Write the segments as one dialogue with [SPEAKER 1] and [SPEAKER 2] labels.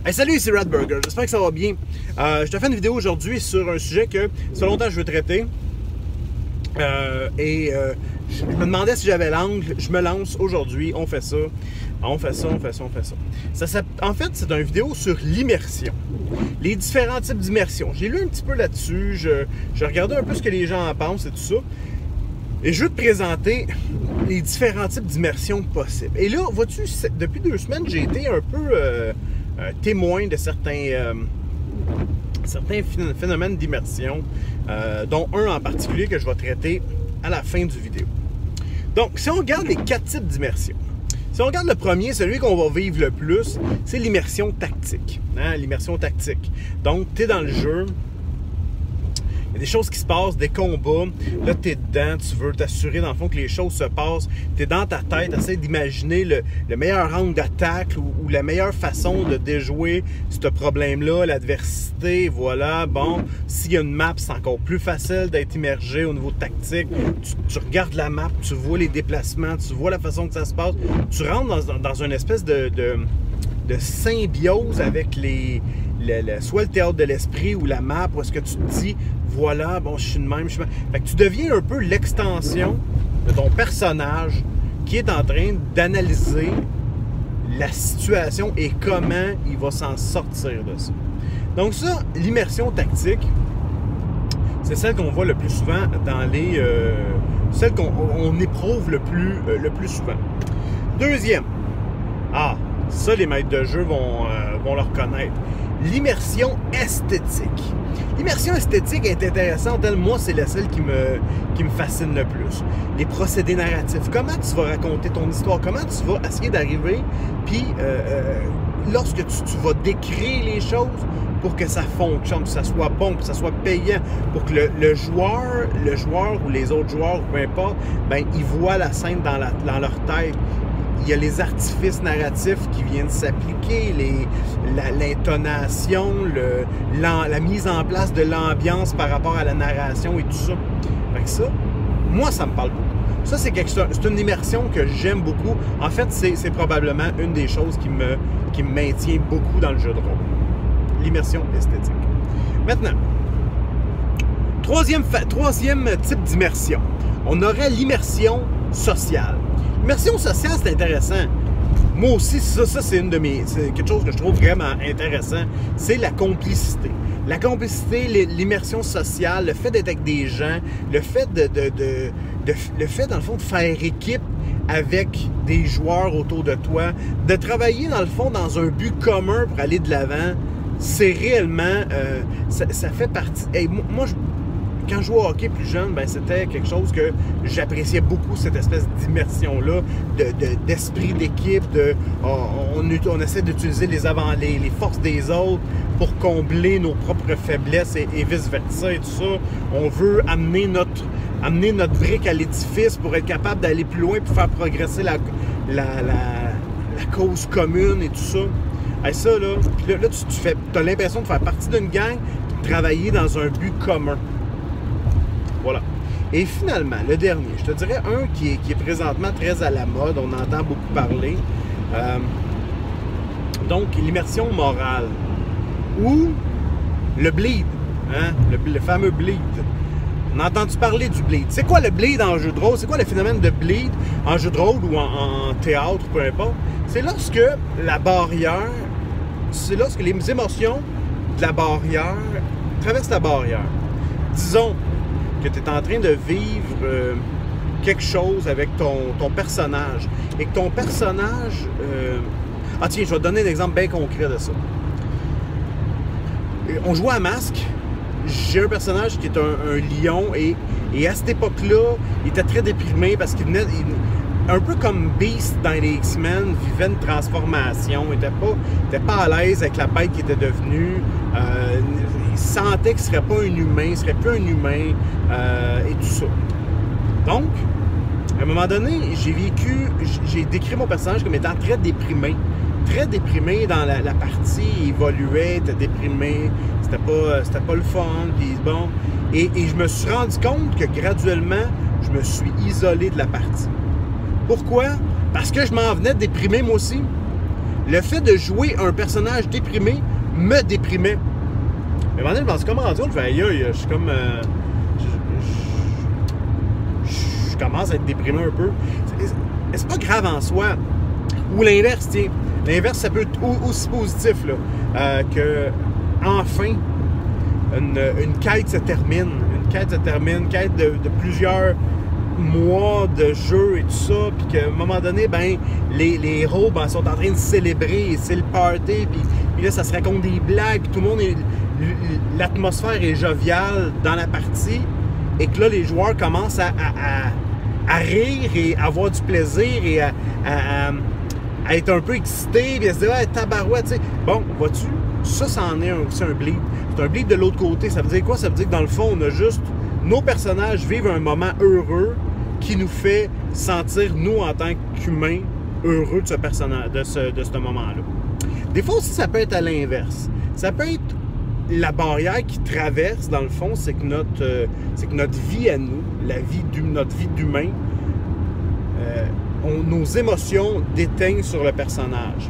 [SPEAKER 1] Hey, salut, ici Radburger, j'espère que ça va bien. Je te fais une vidéo aujourd'hui sur un sujet que ça fait longtemps que je veux traiter. Je me demandais si j'avais l'angle. Je me lance aujourd'hui, on fait ça. On fait ça. En fait, c'est une vidéo sur l'immersion. Les différents types d'immersion. J'ai lu un petit peu là-dessus, je regardais un peu ce que les gens en pensent et tout ça. Et je veux te présenter les différents types d'immersion possibles. Et là, vois-tu, depuis 2 semaines, j'ai été un peu témoin de certains phénomènes d'immersion, dont un en particulier que je vais traiter à la fin du vidéo. Donc, si on regarde les 4 types d'immersion, si on regarde le premier, celui qu'on va vivre le plus, c'est l'immersion tactique. Hein? L'immersion tactique. Donc, tu es dans le jeu. Il y a des choses qui se passent, des combats. Là, tu es dedans, tu veux t'assurer dans le fond que les choses se passent. Tu es dans ta tête, tu essaies d'imaginer le meilleur angle d'attaque ou la meilleure façon de déjouer ce problème-là, l'adversité. Voilà, bon, s'il y a une map, c'est encore plus facile d'être immergé au niveau tactique. Tu regardes la map, tu vois les déplacements, tu vois la façon que ça se passe. Tu rentres dans une espèce de symbiose avec soit le théâtre de l'esprit ou la map, où est-ce que tu te dis, voilà, bon, je suis de même, Fait que tu deviens un peu l'extension de ton personnage qui est en train d'analyser la situation et comment il va s'en sortir de ça. Donc ça, l'immersion tactique, c'est celle qu'on voit le plus souvent dans les... celle qu'on éprouve le plus souvent. Deuxième, ça, les maîtres de jeu vont le reconnaître. L'immersion esthétique. L'immersion esthétique est intéressante. Moi, c'est celle qui me fascine le plus. Les procédés narratifs. Comment tu vas raconter ton histoire? Comment tu vas essayer d'arriver? Puis, lorsque tu vas décrire les choses pour que ça fonctionne, que ça soit bon, que ça soit payant, pour que le joueur ou les autres joueurs, peu importe, ben, ils voient la scène dans leur tête. Il y a les artifices narratifs qui viennent s'appliquer, l'intonation, la mise en place de l'ambiance par rapport à la narration et tout ça. Fait que ça, moi, ça me parle beaucoup. Ça, c'est une immersion que j'aime beaucoup. En fait, c'est probablement une des choses qui me maintient beaucoup dans le jeu de rôle. L'immersion esthétique. Maintenant, troisième type d'immersion. On aurait l'immersion sociale. L'immersion sociale, c'est intéressant. Moi aussi, ça c'est c'est quelque chose que je trouve vraiment intéressant. C'est la complicité. La complicité, l'immersion sociale, le fait d'être avec des gens, le fait dans le fond, de faire équipe avec des joueurs autour de toi, de travailler, dans le fond, dans un but commun pour aller de l'avant, c'est réellement... ça fait partie... Moi, quand je jouais au hockey plus jeune, ben, c'était quelque chose que j'appréciais beaucoup, cette espèce d'immersion-là, d'esprit d'équipe, on essaie d'utiliser les forces des autres pour combler nos propres faiblesses et vice-versa et tout ça. On veut amener notre brique à l'édifice pour être capable d'aller plus loin, pour faire progresser la cause commune et tout ça. Et ça, là tu as l'impression de faire partie d'une gang, de travailler dans un but commun. Voilà. Et finalement, le dernier, je te dirais un qui est présentement très à la mode, on entend beaucoup parler. Donc, l'immersion morale. Ou le bleed, hein? Le fameux bleed. On a entendu parler du bleed. C'est quoi le bleed en jeu de rôle? C'est quoi le phénomène de bleed en jeu de rôle ou en théâtre, peu importe? C'est lorsque les émotions de la barrière traversent la barrière. Disons que tu es en train de vivre quelque chose avec ton personnage et que ton personnage... tiens, je vais te donner un exemple bien concret de ça. On jouait à Masque. J'ai un personnage qui est un lion et à cette époque-là, il était très déprimé parce qu'il venait... un peu comme Beast dans les X-Men, vivait une transformation. Il n'était pas à l'aise avec la bête qu'il était devenu. Il sentait qu'il ne serait pas un humain, il ne serait plus un humain et tout ça. Donc, à un moment donné, j'ai décrit mon personnage comme étant très déprimé. Très déprimé dans la partie, il évoluait, il était déprimé, c'était pas le fun, puis bon. Et je me suis rendu compte que graduellement, je me suis isolé de la partie. Pourquoi? Parce que je m'en venais de déprimer moi aussi. le fait de jouer un personnage déprimé me déprimait. Mais maintenant, je me suis comme rendu, je fais aïe, je suis comme... je commence à être déprimé un peu. C'est pas grave en soi. Ou l'inverse, tiens. L'inverse, ça peut être aussi positif, là. Que, enfin, une quête se termine. Une quête de plusieurs mois de jeu et tout ça, puis qu'à un moment donné, ben, les héros sont en train de célébrer, c'est le party, puis là, ça se raconte des blagues, puis tout le monde est... L'atmosphère est joviale dans la partie, et que là, les joueurs commencent à rire et à avoir du plaisir et à être un peu excités, et à se dire, ouais, tabarouette, tu sais. Bon, vois-tu, ça en est aussi un bleed. C'est un bleed de l'autre côté. Ça veut dire quoi? Ça veut dire que dans le fond, on a juste... Nos personnages vivent un moment heureux qui nous fait sentir, nous, en tant qu'humains, heureux de ce personnage, de ce moment-là. Des fois aussi, ça peut être à l'inverse. Ça peut être la barrière qui traverse, dans le fond, c'est que notre vie à nous, notre vie d'humain, nos émotions déteignent sur le personnage.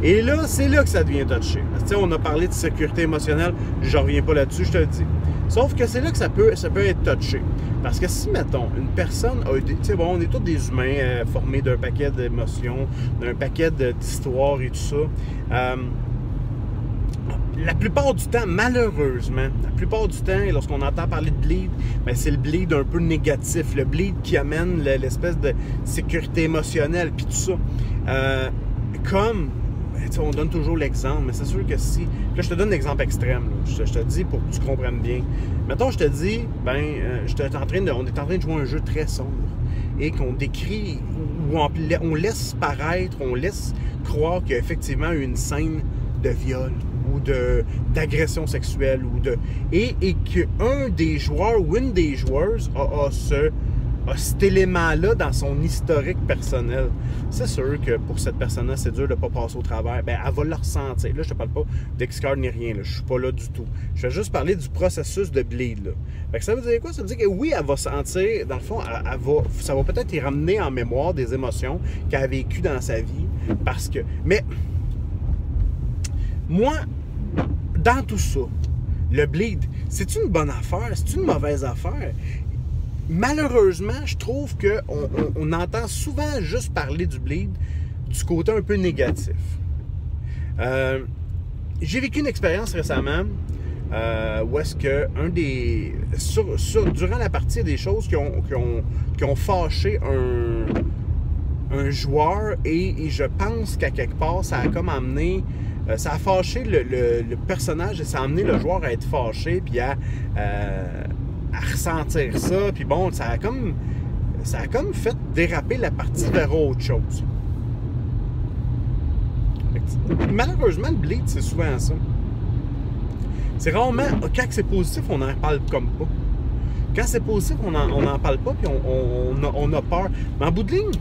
[SPEAKER 1] Et là, c'est là que ça devient touché. Parce que, on a parlé de sécurité émotionnelle, je reviens pas là-dessus, je te le dis. Sauf que c'est là que ça peut être touché. Parce que si, mettons, une personne a... Tu sais, bon, on est tous des humains formés d'un paquet d'émotions, d'un paquet d'histoires et tout ça. La plupart du temps, malheureusement, lorsqu'on entend parler de bleed, ben c'est le bleed un peu négatif, le bleed qui amène l'espèce de sécurité émotionnelle, puis tout ça. Comme, on donne toujours l'exemple, mais c'est sûr que si... Là, je te donne l'exemple extrême, là. Je te dis pour que tu comprennes bien. Mettons, je te dis, on est en train de jouer un jeu très sombre, et qu'on décrit, ou on laisse paraître, on laisse croire qu'il y a effectivement eu une scène de viol, ou d'agression sexuelle, et qu'un des joueurs ou une des joueuses a cet élément-là dans son historique personnel. C'est sûr que pour cette personne-là, c'est dur de ne pas passer au travers. Ben, elle va le ressentir. Là, je ne te parle pas d'excard ni rien. Là. Je ne suis pas là du tout. Je vais juste parler du processus de bleed. Là. Fait que ça veut dire quoi? Ça veut dire que oui, elle va sentir, dans le fond, ça va peut-être y ramener en mémoire des émotions qu'elle a vécues dans sa vie. Parce que... Mais... Moi, dans tout ça, le bleed, c'est une bonne affaire? C'est une mauvaise affaire? Malheureusement, je trouve qu'on entend souvent juste parler du bleed du côté un peu négatif. J'ai vécu une expérience récemment où est-ce que durant la partie, il y a des choses qui ont fâché un joueur et je pense qu'à quelque part, ça a comme amené... ça a fâché le personnage et ça a amené le joueur à être fâché puis à ressentir ça. Puis bon, ça a comme fait déraper la partie vers autre chose. Malheureusement, le bleed, c'est souvent ça. C'est rarement... Quand c'est positif, on n'en parle comme pas. Quand c'est positif, on n'en parle pas puis on a peur. Mais en bout de ligne,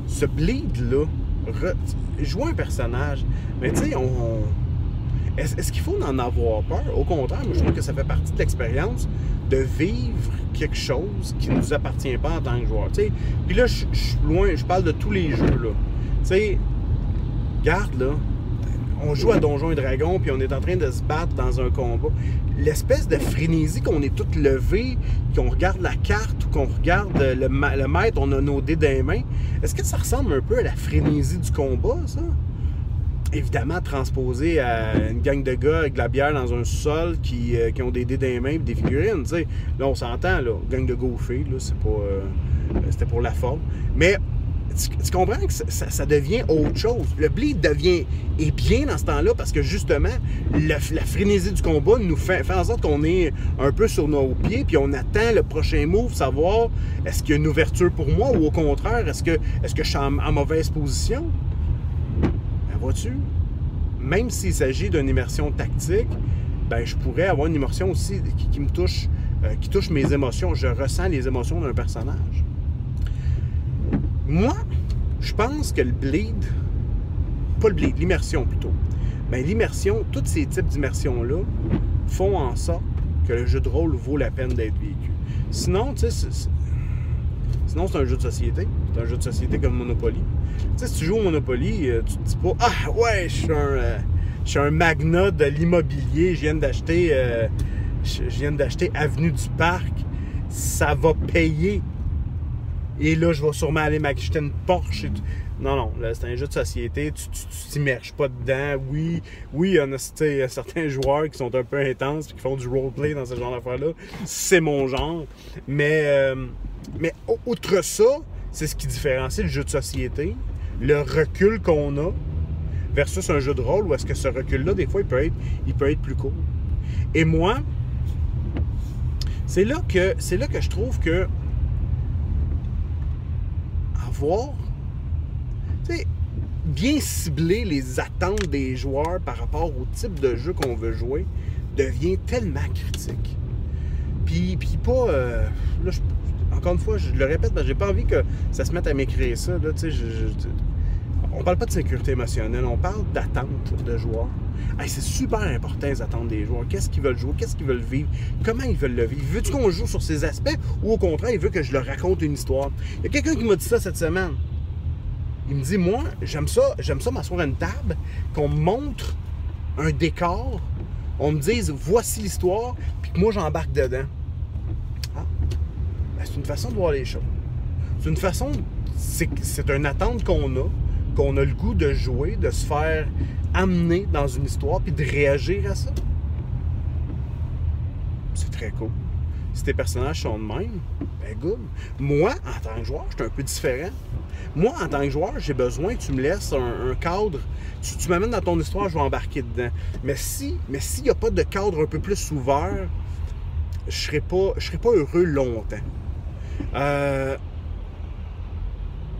[SPEAKER 1] ce bleed-là, jouer un personnage, mais tu sais, est-ce qu'il faut en avoir peur? Au contraire, moi, je trouve que ça fait partie de l'expérience de vivre quelque chose qui ne nous appartient pas en tant que joueur. T'sais. Puis là, je suis loin, je parle de tous les jeux, là. Tu sais, regarde, là, on joue à Donjons et Dragons, puis on est en train de se battre dans un combat. L'espèce de frénésie qu'on est tous levés, qu'on regarde la carte ou qu'on regarde le maître, on a nos dés dans les mains. Est-ce que ça ressemble un peu à la frénésie du combat, ça? Évidemment, transposé à une gang de gars avec de la bière dans un sol qui ont des dés dans les mains et des figurines, tu sais. Là, on s'entend, là, gang de gaufés, là, c'est pas... c'était pour la forme. Mais... Tu comprends que ça devient autre chose. Le bleed est bien dans ce temps-là parce que justement, la frénésie du combat nous fait en sorte qu'on est un peu sur nos pieds puis on attend le prochain move, savoir est-ce qu'il y a une ouverture pour moi ou au contraire, est-ce que je suis en mauvaise position? Ben vois-tu, même s'il s'agit d'une immersion tactique, ben je pourrais avoir une immersion aussi qui me touche, qui touche mes émotions. Je ressens les émotions d'un personnage. Moi, je pense que le bleed, pas le bleed, l'immersion plutôt, bien l'immersion, tous ces types d'immersions-là font en sorte que le jeu de rôle vaut la peine d'être vécu. Sinon, tu sais, Sinon, c'est un jeu de société. C'est un jeu de société comme Monopoly. Tu sais, si tu joues au Monopoly, tu te dis pas « Ah, ouais, je suis un magnat de l'immobilier, je viens d'acheter Avenue du Parc, ça va payer. Et là, je vais sûrement aller m'acheter une Porsche. » Non, non, là, c'est un jeu de société, tu t'immerges pas dedans. Oui, il y en a certains joueurs qui sont un peu intenses et qui font du roleplay dans ce genre d'affaires-là. C'est mon genre. Mais outre ça, c'est ce qui différencie le jeu de société, le recul qu'on a versus un jeu de rôle où est-ce que ce recul-là, des fois, il peut être plus court. Et moi, c'est là que je trouve que avoir, tu sais, bien cibler les attentes des joueurs par rapport au type de jeu qu'on veut jouer devient tellement critique. Puis pas... là, encore une fois, je le répète, j'ai pas envie que ça se mette à m'écrire ça. Là, on parle pas de sécurité émotionnelle, on parle d'attente de joueurs. Hey, c'est super important, les attentes des joueurs. Qu'est-ce qu'ils veulent jouer? Qu'est-ce qu'ils veulent vivre? Comment ils veulent le vivre? Veux-tu qu'on joue sur ces aspects ou au contraire, il veut que je leur raconte une histoire? Il y a quelqu'un qui m'a dit ça cette semaine. Il me dit, moi, j'aime ça m'asseoir à une table, qu'on me montre un décor, on me dise, voici l'histoire, puis que moi, j'embarque dedans. Ah, ben, c'est une façon de voir les choses. C'est une façon, c'est une attente qu'on a le goût de jouer, de se faire amener dans une histoire, puis de réagir à ça. C'est très cool. Si tes personnages sont de même, ben good. Moi, en tant que joueur, je suis un peu différent. Moi, en tant que joueur, j'ai besoin que tu me laisses un cadre. Tu m'amènes dans ton histoire, je vais embarquer dedans. Mais s'il n'y a pas de cadre un peu plus ouvert, je serai pas heureux longtemps. Je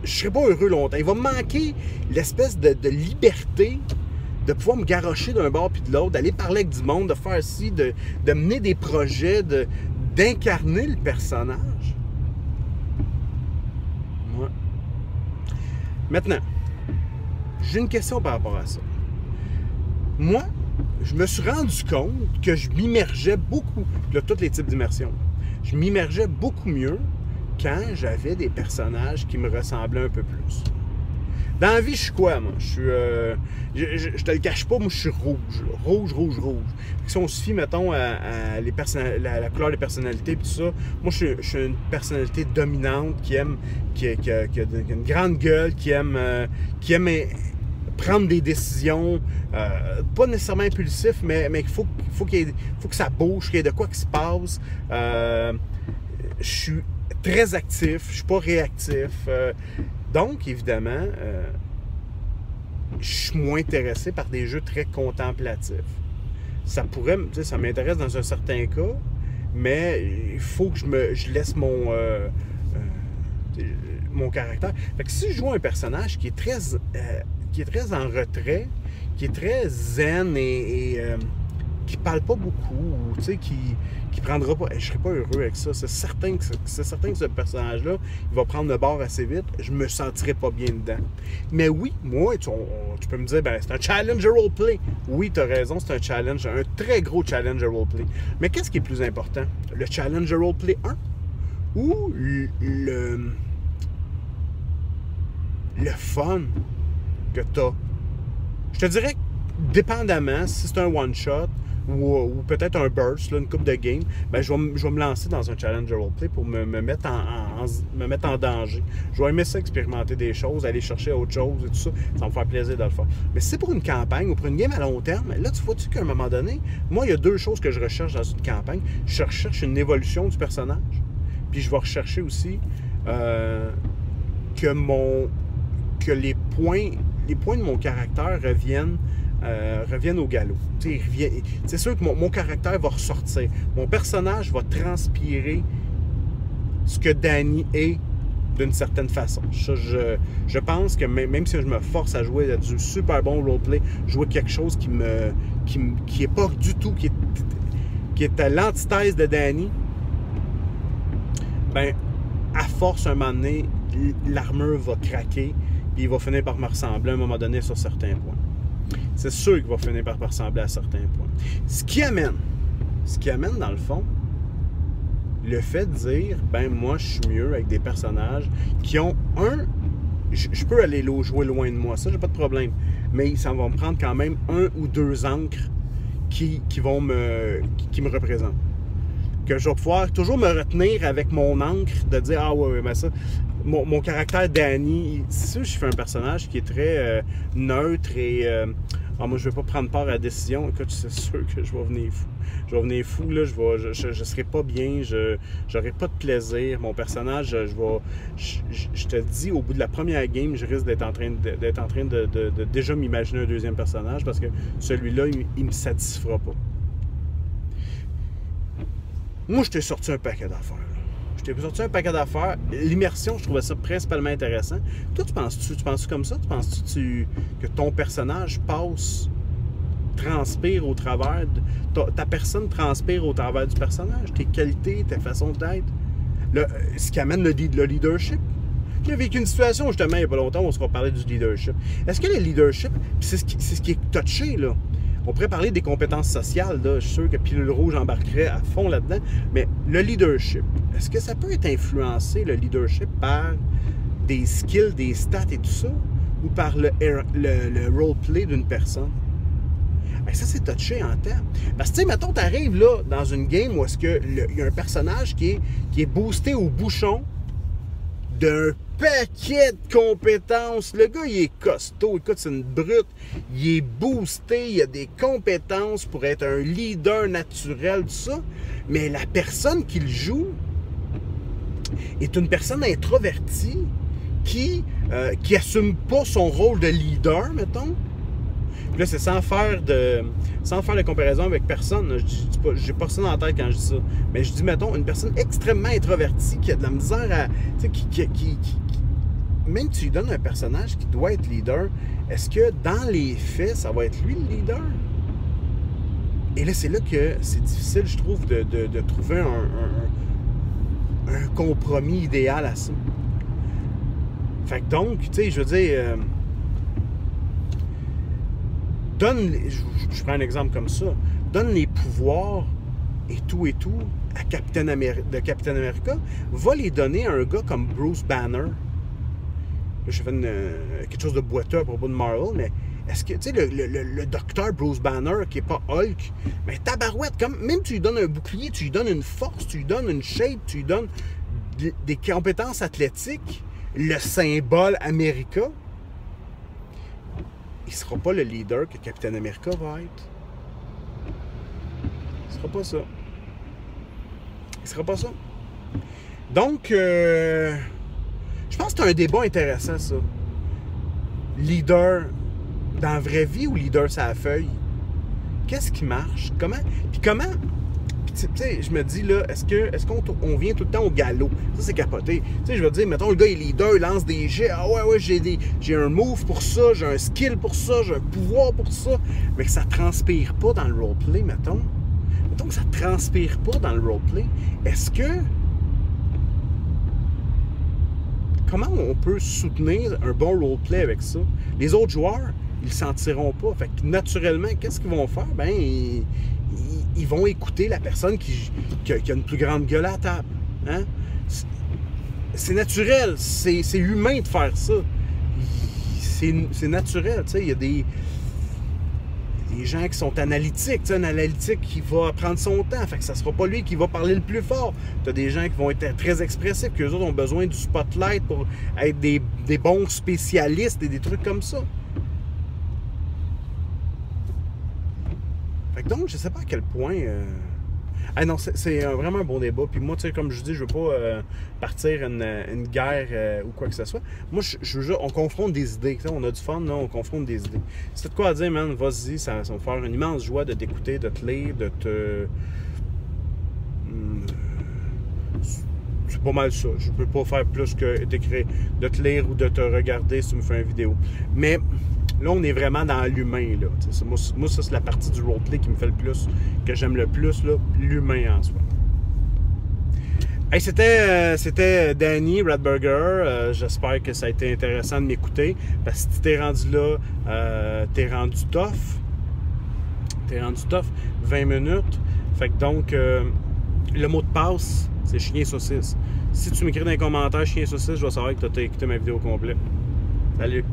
[SPEAKER 1] serai pas heureux longtemps. Il va me manquer l'espèce de liberté de pouvoir me garrocher d'un bord puis de l'autre, d'aller parler avec du monde, de faire ci, de mener des projets, d'incarner le personnage. Ouais. Maintenant, j'ai une question par rapport à ça. Moi, je me suis rendu compte que je m'immergeais beaucoup, de tous les types d'immersion. Je m'immergeais beaucoup mieux quand j'avais des personnages qui me ressemblaient un peu plus. Dans la vie, je suis quoi, moi? Je te le cache pas, moi, je suis rouge. Là. Rouge. Si on se fie, mettons, à la couleur des personnalités et tout ça, moi, je suis une personnalité dominante qui a une grande gueule, qui aime prendre des décisions, pas nécessairement impulsif, mais il faut que ça bouge, qu'il y ait de quoi qui se passe. Je suis très actif, je suis pas réactif. Donc, évidemment, je suis moins intéressé par des jeux très contemplatifs. Ça pourrait, tu sais, ça m'intéresse dans un certain cas, mais il faut que je laisse mon caractère. Fait que si je joue un personnage qui est très en retrait, qui est très zen et qui parle pas beaucoup, ou tu sais, qui prendra pas... Je serais pas heureux avec ça. C'est certain que ce personnage-là, il va prendre le bord assez vite. Je me sentirai pas bien dedans. Mais oui, moi, tu peux me dire, ben c'est un challenge roleplay. Oui, tu as raison, c'est un challenge, un très gros challenge roleplay. Mais qu'est-ce qui est plus important? Le challenge roleplay 1 ou le fun que tu as? Je te dirais que, dépendamment, si c'est un one-shot, ou peut-être un burst, là, une coupe de game, ben je vais me lancer dans un challenge roleplay pour me mettre en danger. Je vais aimer ça, expérimenter des choses, aller chercher autre chose et tout ça. Ça va me faire plaisir de le faire. Mais si c'est pour une campagne ou pour une game à long terme, là, tu vois-tu qu'à un moment donné, moi, il y a deux choses que je recherche dans une campagne. Je recherche une évolution du personnage, puis je vais rechercher aussi que les points de mon caractère reviennent au galop. C'est sûr que mon caractère va ressortir. Mon personnage va transpirer ce que Danny est d'une certaine façon. Je pense que même si je me force à jouer à du super bon roleplay, jouer quelque chose qui est pas du tout, qui est à l'antithèse de Danny, ben à force, un moment donné, l'armure va craquer et il va finir par me ressembler à un moment donné sur certains points. C'est sûr qu'il va finir par me ressembler à certains points. Ce qui amène dans le fond, le fait de dire, ben moi, je suis mieux avec des personnages qui ont je peux aller jouer loin de moi, ça, j'ai pas de problème. Mais ça va me prendre quand même 1 ou 2 encres qui me représentent. Que je vais pouvoir toujours me retenir avec mon encre, de dire, ah ouais, mais ça, mon caractère Danny, c'est sûr que je fais un personnage qui est très neutre et moi je vais pas prendre part à la décision. Écoute, c'est sûr que je vais venir fou. Je vais venir fou, là, je serai pas bien, j'aurai pas de plaisir. Mon personnage, je te dis, au bout de la première game, je risque d'être en train de déjà m'imaginer un deuxième personnage parce que celui-là, il me satisfera pas. Moi, je t'ai sorti un paquet d'affaires. L'immersion, je trouvais ça principalement intéressant. Toi, tu penses comme ça? Tu penses-tu que ton personnage transpire au travers ta personne transpire au travers du personnage, tes qualités, ta façon d'être, ce qui amène le leadership? J'ai vécu une situation justement il n'y a pas longtemps où on se parlait du leadership. Est-ce que le leadership, c'est ce qui est touché là? On pourrait parler des compétences sociales, là. Je suis sûr que Pilule Rouge embarquerait à fond là-dedans. Mais le leadership, est-ce que ça peut être influencé, le leadership, par des skills, des stats et tout ça? Ou par le roleplay d'une personne? Bien, ça, c'est touché en temps. Parce que, tu sais, mettons, tu arrives là, dans une game où est-ce qu'il y a un personnage qui est boosté au bouchon d'un paquet de compétences. Le gars, il est costaud. Écoute, c'est une brute. Il est boosté. Il a des compétences pour être un leader naturel, tout ça. Mais la personne qui le joue est une personne introvertie qui assume pas son rôle de leader, mettons. Puis là, c'est sans faire de comparaison avec personne. J'ai pas ça dans la tête quand je dis ça. Mais je dis, mettons, une personne extrêmement introvertie qui a de la misère à... Même que tu lui donnes un personnage qui doit être leader, est-ce que dans les faits, ça va être lui le leader? Et là, c'est là que c'est difficile, je trouve, de trouver un compromis idéal à ça. Fait que donc, tu sais, je veux dire... je prends un exemple comme ça, donne les pouvoirs et tout à Captain America, va les donner à un gars comme Bruce Banner. Là, je fais quelque chose de boiteux à propos de Marvel, mais est-ce que, tu sais, le docteur Bruce Banner, qui n'est pas Hulk, mais tabarouette, même tu lui donnes un bouclier, tu lui donnes une force, tu lui donnes une shape, tu lui donnes des compétences athlétiques, le symbole America, il ne sera pas le leader que Captain America va être. Il ne sera pas ça. Il ne sera pas ça. Donc, je pense que c'est un débat intéressant, ça. Leader dans la vraie vie ou leader sur la feuille? Qu'est-ce qui marche? Comment? Puis tu sais, je me dis, là, est-ce qu'on vient tout le temps au galop? Ça, c'est capoté. Tu sais, je veux dire, mettons, le gars est leader, il lance des jets. Ah ouais, j'ai un move pour ça, j'ai un skill pour ça, j'ai un pouvoir pour ça. Mais que ça transpire pas dans le roleplay, mettons. Mettons que ça transpire pas dans le roleplay. Est-ce que... Comment on peut soutenir un bon roleplay avec ça? Les autres joueurs, ils le sentiront pas. Fait que naturellement, qu'est-ce qu'ils vont faire? Ben, ils vont écouter la personne qui a une plus grande gueule à la table. Hein? C'est naturel, c'est humain de faire ça. C'est naturel, tu sais, il y a des gens qui sont analytiques, tu sais, un analytique qui va prendre son temps, fait que ça sera pas lui qui va parler le plus fort. Tu as des gens qui vont être très expressifs, qu'eux autres ont besoin du spotlight pour être des bons spécialistes et des trucs comme ça. Fait que donc, je sais pas à quel point... Ah non, c'est vraiment un bon débat. Puis moi, tu sais, comme je dis, je veux pas partir une guerre ou quoi que ce soit. Moi, je veux juste, on confronte des idées. On a du fun, là, on confronte des idées. Si t'as de quoi à dire, man, vas-y, ça va me faire une immense joie de t'écouter, de te lire, de te... C'est pas mal ça. Je peux pas faire plus que d'écrire, de te lire ou de te regarder si tu me fais une vidéo. Mais... Là, on est vraiment dans l'humain, là. Moi, ça, c'est la partie du roleplay qui me fait le plus, que j'aime le plus, là, l'humain en soi. Hey, c'était Danny Radburger. J'espère que ça a été intéressant de m'écouter. Parce que si t'es rendu là, t'es rendu tough. 20 minutes. Fait que donc, le mot de passe, C'est Chien Saucisse. Si tu m'écris dans les commentaires Chien Saucisse, je vais savoir que tu as écouté ma vidéo complète. Salut!